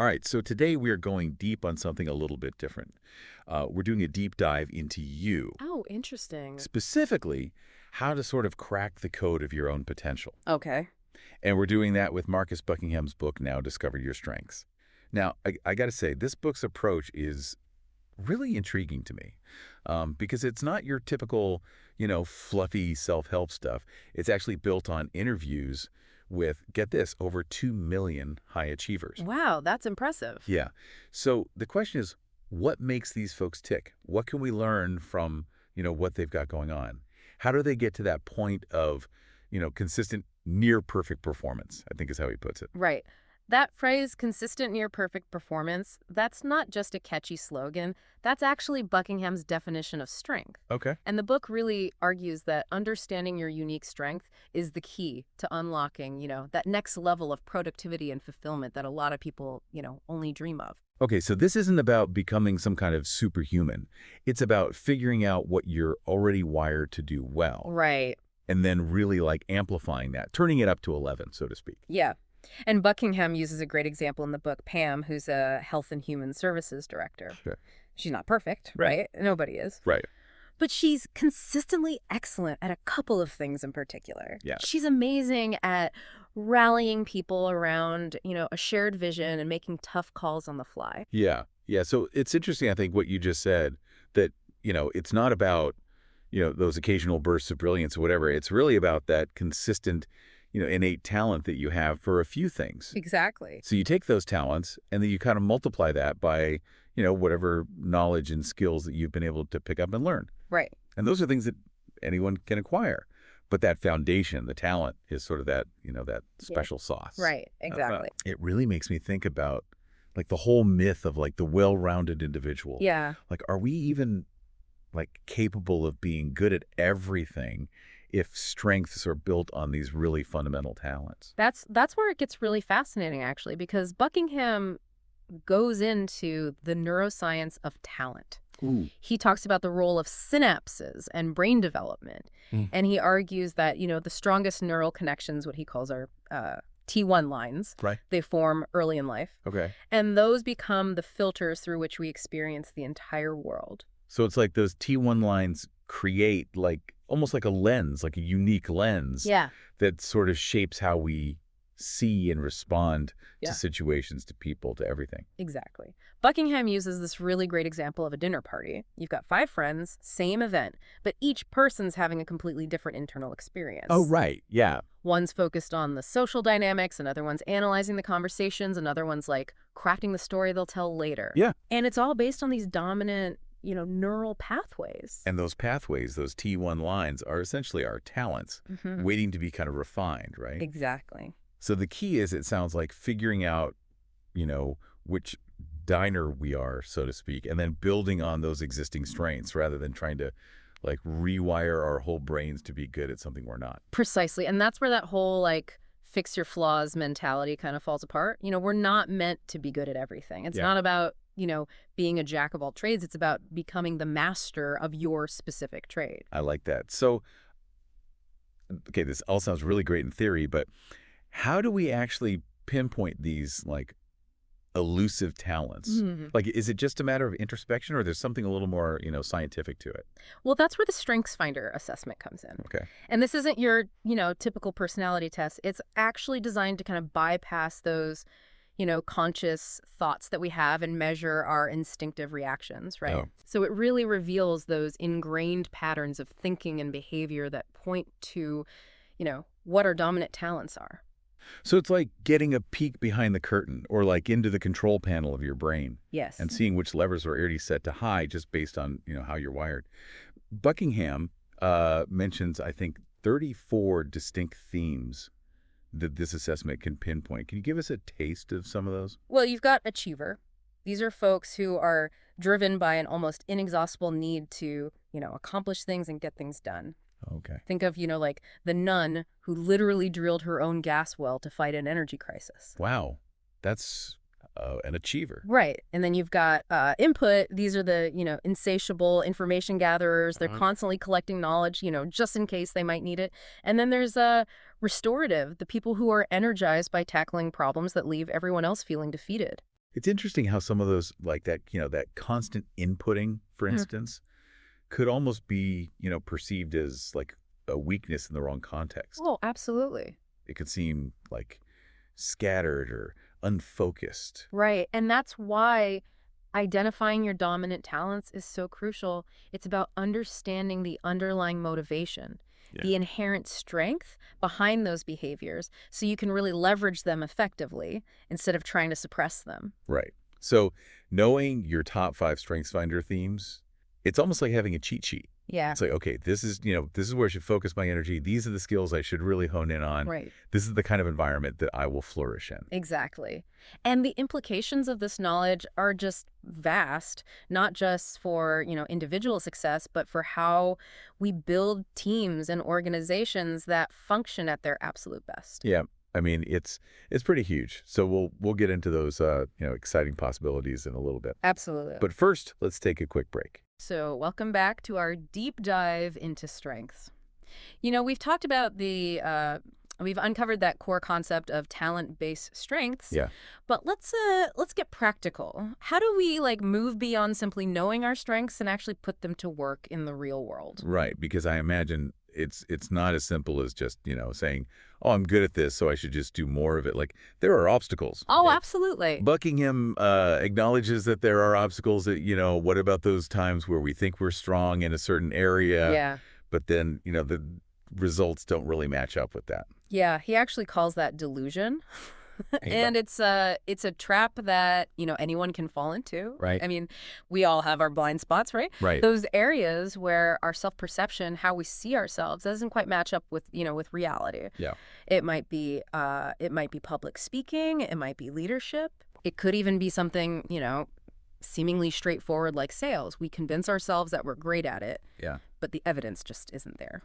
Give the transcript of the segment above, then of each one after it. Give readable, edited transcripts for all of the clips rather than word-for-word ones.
All right, so today we are going deep on something a little bit different. We're doing a deep dive into you, Oh, interesting. specifically how to sort of crack the code of your own potential. Okay. And we're doing that with Marcus Buckingham's book, Now Discover Your Strengths. Now, I got to say, this book's approach is really intriguing to me because it's not your typical, fluffy self-help stuff. It's actually built on interviews with, get this, over 2 million high achievers. Wow, that's impressive. Yeah. So the question is, what makes these folks tick? What can we learn from, what they've got going on? How do they get to that point of, consistent, near perfect performance, I think is how he puts it. Right. That phrase, consistent near perfect performance, that's not just a catchy slogan. That's actually Buckingham's definition of strength. Okay. And the book really argues that understanding your unique strength is the key to unlocking, that next level of productivity and fulfillment that a lot of people, only dream of. Okay, so this isn't about becoming some kind of superhuman. It's about figuring out what you're already wired to do well, Right. and then really like amplifying that, turning it up to 11, so to speak. Yeah. And Buckingham uses a great example in the book, Pam, who's a health and human services director. Sure. She's not perfect, Right. right? Nobody is. Right. But she's consistently excellent at a couple of things in particular. Yeah. She's amazing at rallying people around, a shared vision and making tough calls on the fly. Yeah. Yeah. So it's interesting, I think, what you just said, that, it's not about, those occasional bursts of brilliance or whatever. It's really about that consistent, innate talent that you have for a few things. Exactly. So you take those talents and then you kind of multiply that by, whatever knowledge and skills that you've been able to pick up and learn. Right. And those are things that anyone can acquire. But that foundation, the talent, is sort of that, that special sauce. Right. Exactly. It really makes me think about like the whole myth of like the well-rounded individual. Yeah. Like, are we even like capable of being good at everything if strengths are built on these really fundamental talents? That's where it gets really fascinating, actually, because Buckingham goes into the neuroscience of talent. Ooh. He talks about the role of synapses and brain development. And he argues that, the strongest neural connections, what he calls are T1 lines, Right. they form early in life. Okay. And those become the filters through which we experience the entire world. So it's like those T1 lines create like almost like a lens, like a unique lens Yeah. that sort of shapes how we see and respond Yeah. to situations, to people, to everything. Exactly. Buckingham uses this really great example of a dinner party. You've got 5 friends, same event, but each person's having a completely different internal experience. Oh, right. Yeah. One's focused on the social dynamics, another one's analyzing the conversations, another one's like crafting the story they'll tell later. Yeah. And it's all based on these dominant, neural pathways. And those pathways, those T1 lines, are essentially our talents Mhm. waiting to be kind of refined, right? Exactly. So the key is, it sounds like, figuring out, which diner we are, so to speak, and then building on those existing strengths rather than trying to like rewire our whole brains to be good at something we're not. Precisely. And that's where that whole like fix your flaws mentality kind of falls apart. We're not meant to be good at everything. It's Yeah. not about, being a jack of all trades. It's about becoming the master of your specific trade. I like that. So, okay, this all sounds really great in theory, but how do we actually pinpoint these like elusive talents? Mhm. Like, is it just a matter of introspection, or there's something a little more, scientific to it? Well, that's where the Strengths Finder assessment comes in. Okay. And this isn't your, typical personality test. It's actually designed to kind of bypass those, conscious thoughts that we have and measure our instinctive reactions, right? Oh. So it really reveals those ingrained patterns of thinking and behavior that point to, what our dominant talents are. So it's like getting a peek behind the curtain, or like into the control panel of your brain, Yes. and seeing which levers are already set to high just based on, how you're wired. Buckingham mentions, I think, 34 distinct themes that this assessment can pinpoint. Can you give us a taste of some of those? Well, you've got achiever. These are folks who are driven by an almost inexhaustible need to, accomplish things and get things done. Okay. Think of, like the nun who literally drilled her own gas well to fight an energy crisis. Wow. That's an achiever. Right. And then you've got input. These are the, insatiable information gatherers. They're constantly collecting knowledge, just in case they might need it. And then there's restorative, the people who are energized by tackling problems that leave everyone else feeling defeated. It's interesting how some of those, like that, that constant inputting, for Mhm. instance, could almost be, perceived as like a weakness in the wrong context. Oh, absolutely. It could seem like scattered or unfocused. Right. And that's why identifying your dominant talents is so crucial. It's about understanding the underlying motivation, Yeah. the inherent strength behind those behaviors, so you can really leverage them effectively instead of trying to suppress them. Right. So knowing your top 5 StrengthsFinder themes, it's almost like having a cheat sheet. Yeah. It's like, okay, this is where I should focus my energy. These are the skills I should really hone in on. Right. This is the kind of environment that I will flourish in. Exactly. And the implications of this knowledge are just vast, not just for, individual success, but for how we build teams and organizations that function at their absolute best. Yeah. I mean, it's pretty huge. So we'll get into those exciting possibilities in a little bit. Absolutely. But first, let's take a quick break. So, welcome back to our deep dive into strengths. We've talked about we've uncovered that core concept of talent-based strengths. Yeah. But let's get practical. How do we move beyond simply knowing our strengths and actually put them to work in the real world? Right, because I imagine it's not as simple as just, saying, "Oh, I'm good at this, so I should just do more of it." Like there are obstacles. Oh, Right? absolutely. Buckingham acknowledges that there are obstacles that, what about those times where we think we're strong in a certain area, Yeah. but then, the results don't really match up with that. Yeah, he actually calls that delusion. Hey, And it's a trap that, anyone can fall into. Right. I mean, we all have our blind spots, right? Right. Those areas where our self-perception, how we see ourselves, doesn't quite match up with, with reality. Yeah. It might be public speaking, it might be leadership. It could even be something, seemingly straightforward like sales. We convince ourselves that we're great at it, Yeah. but the evidence just isn't there.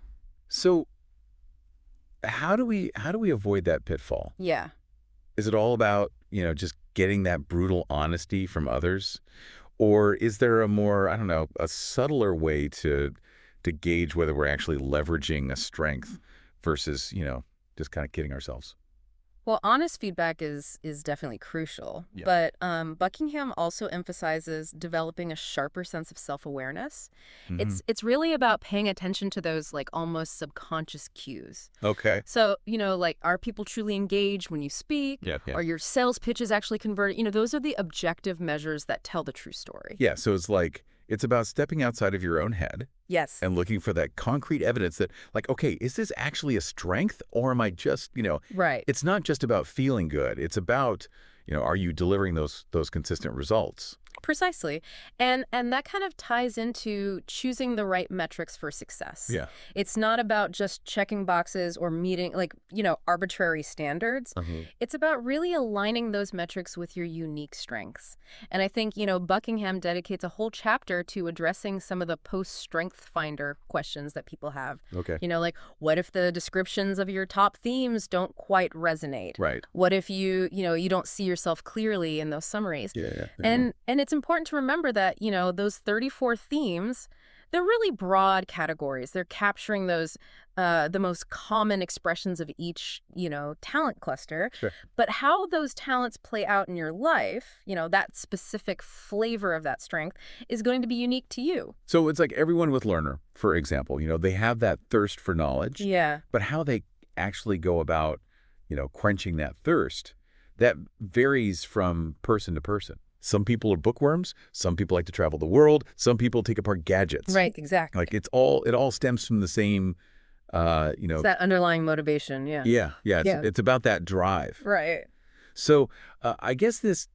So how do we avoid that pitfall? Yeah. Is it all about, just getting that brutal honesty from others? Or is there a more, I don't know, a subtler way to gauge whether we're actually leveraging a strength versus, just kind of kidding ourselves? Well, honest feedback is definitely crucial, Yeah. but Buckingham also emphasizes developing a sharper sense of self-awareness. Mhm. It's really about paying attention to those almost subconscious cues. Okay. So, are people truly engaged when you speak? Yeah. Yeah. Are your sales pitches actually converted? Those are the objective measures that tell the true story. Yeah. So it's about stepping outside of your own head Yes. and looking for that concrete evidence that, like, okay, is this actually a strength, or am I just, Right. it's not just about feeling good. It's about, are you delivering those consistent results? Precisely. And that kind of ties into choosing the right metrics for success. Yeah. It's not about just checking boxes or meeting arbitrary standards. It's about really aligning those metrics with your unique strengths. And I think, Buckingham dedicates a whole chapter to addressing some of the post-strength finder questions that people have. Okay. What if the descriptions of your top themes don't quite resonate? Right. What if you don't see yourself clearly in those summaries? Yeah. And it's important to remember that, those 34 themes, they're really broad categories. They're capturing those, the most common expressions of each, talent cluster. Sure. But how those talents play out in your life, that specific flavor of that strength is going to be unique to you. So it's like everyone with Learner, for example, they have that thirst for knowledge, Yeah. but how they actually go about, quenching that thirst, that varies from person to person. Some people are bookworms. Some people like to travel the world. Some people take apart gadgets. Right, exactly. Like it all stems from the same, It's that underlying motivation, yeah. Yeah. Yeah. It's about that drive. Right. So I guess this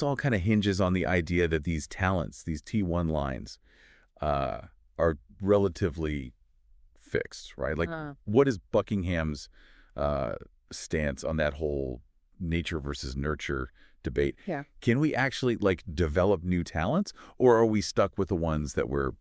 all kind of hinges on the idea that these talents, these T1 lines, are relatively fixed, right? Like, what is Buckingham's stance on that whole nature versus nurture debate? Yeah. Can we actually develop new talents, or are we stuck with the ones that we're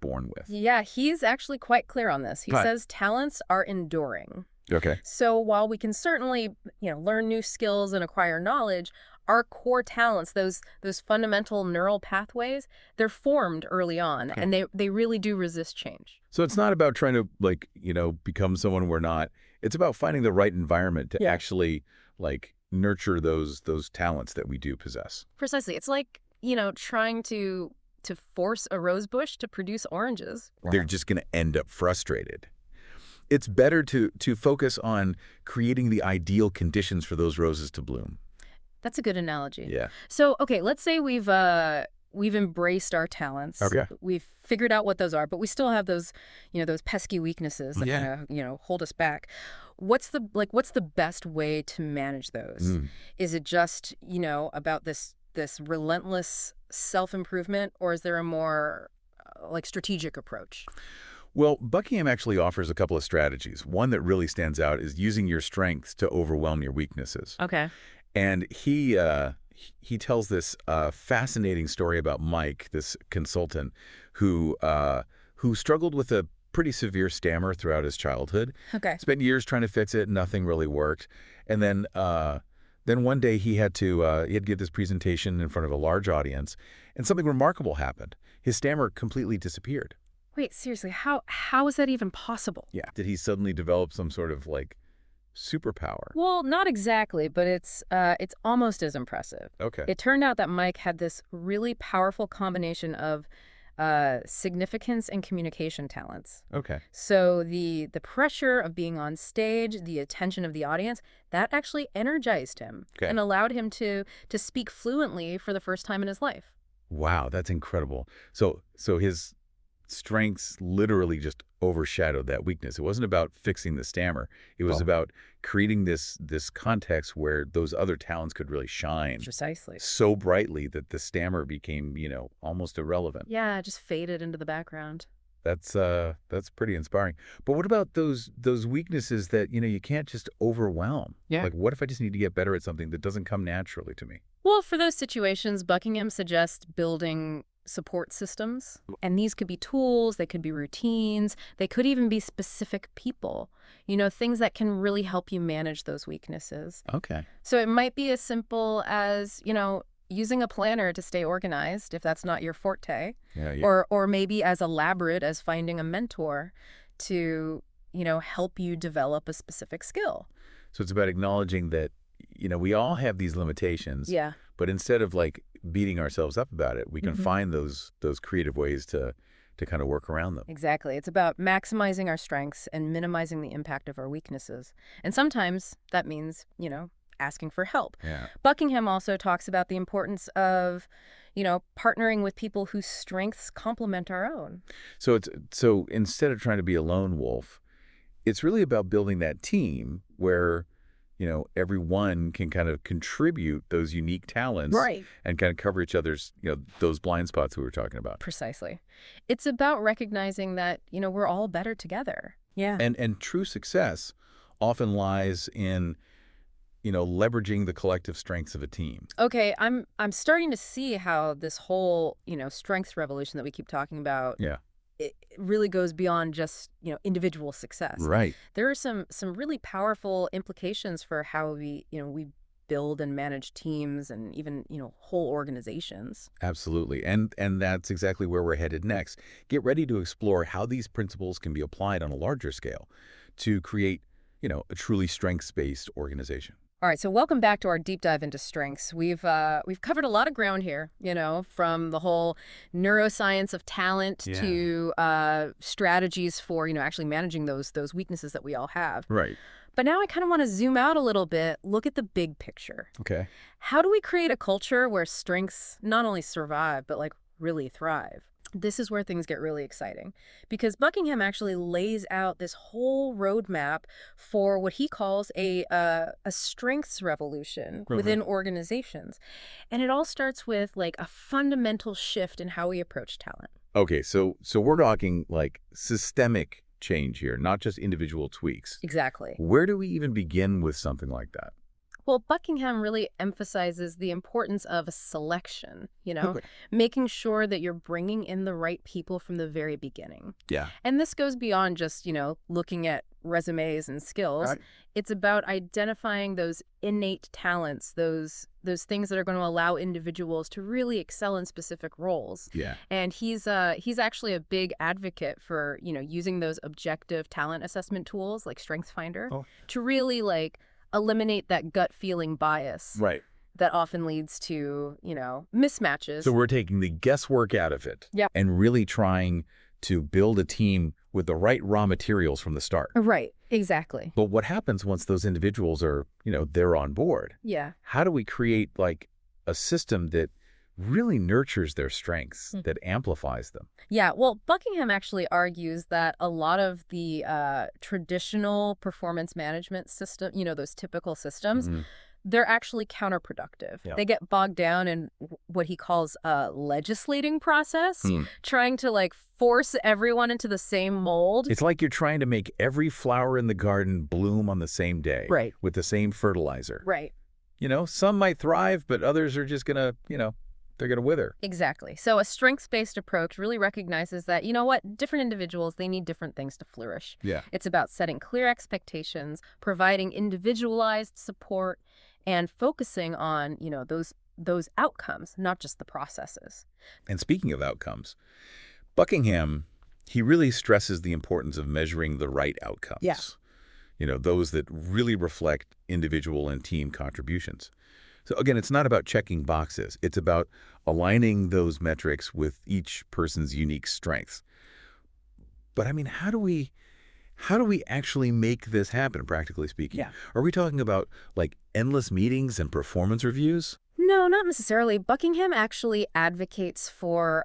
born with? Yeah, he's actually quite clear on this. He Right. says talents are enduring. Okay. So while we can certainly, learn new skills and acquire knowledge, our core talents, those fundamental neural pathways, they're formed early on, and they really do resist change. So it's not about trying to become someone we're not. It's about finding the right environment to Yeah. actually nurture those talents that we do possess. Precisely. It's like, trying to force a rose bush to produce oranges. They're just going to end up frustrated. It's better to focus on creating the ideal conditions for those roses to bloom. That's a good analogy. Yeah. So, okay, let's say we've embraced our talents. Okay. We've figured out what those are, but we still have those, those pesky weaknesses that Yeah. kind of, hold us back. What's the best way to manage those? Is it just, about this relentless self-improvement, or is there a more strategic approach? Well, Buckingham actually offers a couple of strategies. One that really stands out is using your strengths to overwhelm your weaknesses. Okay. And he tells this fascinating story about Mike, this consultant, who struggled with a pretty severe stammer throughout his childhood. Okay. Spent years trying to fix it, nothing really worked. And then one day he had to give this presentation in front of a large audience, and something remarkable happened. His stammer completely disappeared. Wait, seriously, how is that even possible? Yeah. Did he suddenly develop some sort of superpower? Well, not exactly, but it's almost as impressive. Okay. It turned out that Mike had this really powerful combination of significance and communication talents. Okay. So the pressure of being on stage, the attention of the audience, that actually energized him and allowed him to speak fluently for the first time in his life. Wow, that's incredible. So his strengths literally just overshadowed that weakness. It wasn't about fixing the stammer. It was about creating this context where those other talents could really shine. Precisely. So brightly that the stammer became, almost irrelevant. Yeah, just faded into the background. That's pretty inspiring. But what about those weaknesses that, you can't just overwhelm? Yeah. Like, what if I just need to get better at something that doesn't come naturally to me? Well, for those situations, Buckingham suggests building support systems. And these could be tools, they could be routines, they could even be specific people, things that can really help you manage those weaknesses. Okay. So it might be as simple as, using a planner to stay organized, if that's not your forte, or maybe as elaborate as finding a mentor to, help you develop a specific skill. So it's about acknowledging that, we all have these limitations. Yeah. But instead of beating ourselves up about it, we can find those creative ways to kind of work around them. Exactly. It's about maximizing our strengths and minimizing the impact of our weaknesses. And sometimes that means, asking for help. Yeah. Buckingham also talks about the importance of, partnering with people whose strengths complement our own. So instead of trying to be a lone wolf, it's really about building that team where everyone can kind of contribute those unique talents and kind of cover each other's, those blind spots we were talking about. Precisely. It's about recognizing that, we're all better together. Yeah. And true success often lies in, leveraging the collective strengths of a team. Okay, I'm starting to see how this whole, strengths revolution that we keep talking about it really goes beyond just, individual success. Right. There are some really powerful implications for how we build and manage teams and even, whole organizations. Absolutely. And that's exactly where we're headed next. Get ready to explore how these principles can be applied on a larger scale to create, a truly strengths-based organization. All right, so welcome back to our deep dive into strengths. We've covered a lot of ground here, from the whole neuroscience of talent to strategies for, actually managing those weaknesses that we all have. Right. But now I kind of want to zoom out a little bit, look at the big picture. Okay. How do we create a culture where strengths not only survive, but really thrive? This is where things get really exciting because Buckingham actually lays out this whole roadmap for what he calls a strengths revolution within organizations. And it all starts with a fundamental shift in how we approach talent. Okay, so we're talking systemic change here, not just individual tweaks. Exactly. Where do we even begin with something like that? Well, Buckingham really emphasizes the importance of selection, making sure that you're bringing in the right people from the very beginning. Yeah. And this goes beyond just, looking at resumes and skills. Right. It's about identifying those innate talents, those things that are going to allow individuals to really excel in specific roles. Yeah. And he's actually a big advocate for, using those objective talent assessment tools like StrengthsFinder to really eliminate that gut feeling bias Right. that often leads to, mismatches. So we're taking the guesswork out of it. Yeah. And really trying to build a team with the right raw materials from the start. Right, exactly. But what happens once those individuals are, they're on board? Yeah. How do we create like a system that really nurtures their strengths, that amplifies them? Yeah, well, Buckingham actually argues that a lot of the traditional performance management system, those typical systems, they're actually counterproductive. Yeah. They get bogged down in what he calls a legislating process, trying to like force everyone into the same mold. It's like you're trying to make every flower in the garden bloom on the same day. Right. With the same fertilizer. Right. Some might thrive, but others are just going to, they're going to wither. Exactly. So a strengths-based approach really recognizes that, different individuals, they need different things to flourish. Yeah. It's about setting clear expectations, providing individualized support, and focusing on, those outcomes, not just the processes. And speaking of outcomes, Buckingham, he really stresses the importance of measuring the right outcomes. Yeah. Those that really reflect individual and team contributions. So again, it's not about checking boxes. It's about aligning those metrics with each person's unique strengths. But I mean, how do we actually make this happen, practically speaking? Yeah. Are we talking about like endless meetings and performance reviews? No, not necessarily. Buckingham actually advocates for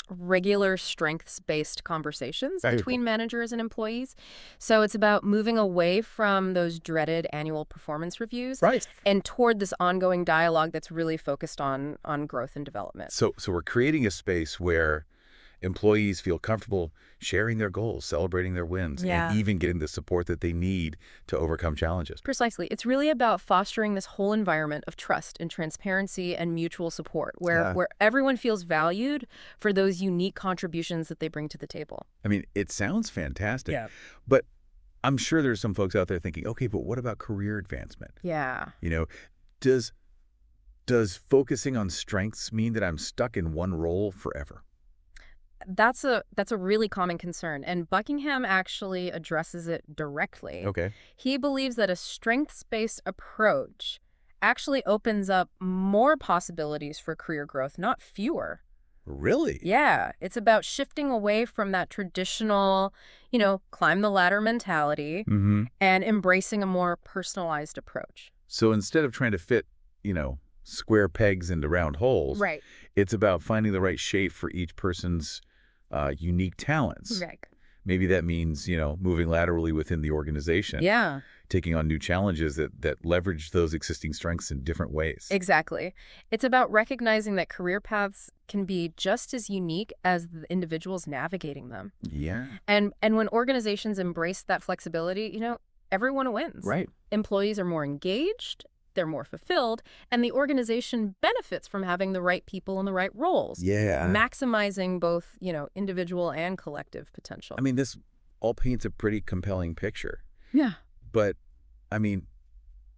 regular strengths-based conversations between managers and employees. So it's about moving away from those dreaded annual performance reviews, Right. and toward this ongoing dialogue that's really focused on growth and development. So we're creating a space where employees feel comfortable sharing their goals, celebrating their wins, and even getting the support that they need to overcome challenges. Precisely. It's really about fostering this whole environment of trust and transparency and mutual support where everyone feels valued for those unique contributions that they bring to the table. I mean, it sounds fantastic. Yeah. But I'm sure there's some folks out there thinking, okay, but what about career advancement? Yeah. Does focusing on strengths mean that I'm stuck in one role forever? That's a really common concern, and Buckingham actually addresses it directly. Okay. He believes that a strengths-based approach actually opens up more possibilities for career growth, not fewer. Really? Yeah, it's about shifting away from that traditional, climb the ladder mentality and embracing a more personalized approach. So instead of trying to fit, square pegs into round holes, Right. it's about finding the right shape for each person's unique talents. Right. Maybe that means, moving laterally within the organization. Yeah. Taking on new challenges that leverage those existing strengths in different ways. Exactly. It's about recognizing that career paths can be just as unique as the individuals navigating them. Yeah. And when organizations embrace that flexibility, everyone wins. Right. Employees are more engaged, they're more fulfilled, and the organization benefits from having the right people in the right roles. Yeah. Maximizing both, individual and collective potential. I mean, this all paints a pretty compelling picture. Yeah. But, I mean,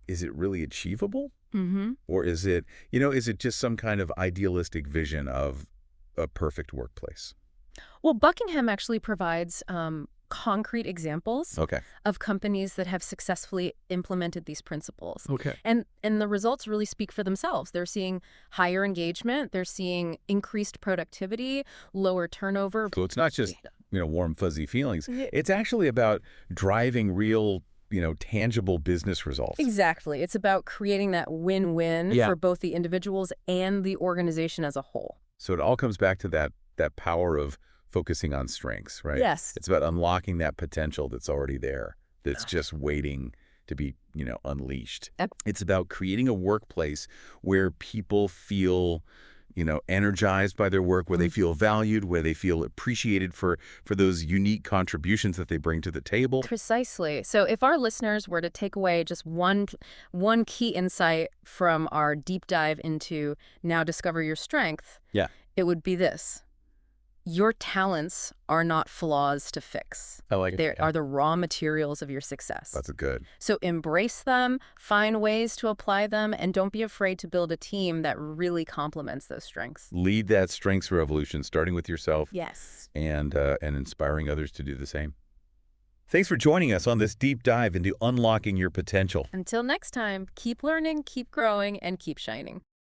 is it really achievable? Or is it just some kind of idealistic vision of a perfect workplace? Well, Buckingham actually provides concrete examples Okay. of companies that have successfully implemented these principles. Okay. And the results really speak for themselves. They're seeing higher engagement, they're seeing increased productivity, lower turnover. So it's not just, warm, fuzzy feelings. It's actually about driving real, tangible business results. Exactly. It's about creating that win-win for both the individuals and the organization as a whole. So it all comes back to that power of focusing on strengths, right? Yes. It's about unlocking that potential that's already there, that's just waiting to be, unleashed. It's about creating a workplace where people feel, energized by their work, where they feel valued, where they feel appreciated for those unique contributions that they bring to the table. Precisely. So if our listeners were to take away just one key insight from our deep dive into Now Discover Your Strength, it would be this. Your talents are not flaws to fix. I like it. They are the raw materials of your success. That's good. So embrace them, find ways to apply them, and don't be afraid to build a team that really complements those strengths. Lead that strengths revolution, starting with yourself. Yes. And inspiring others to do the same. Thanks for joining us on this deep dive into unlocking your potential. Until next time, keep learning, keep growing, and keep shining.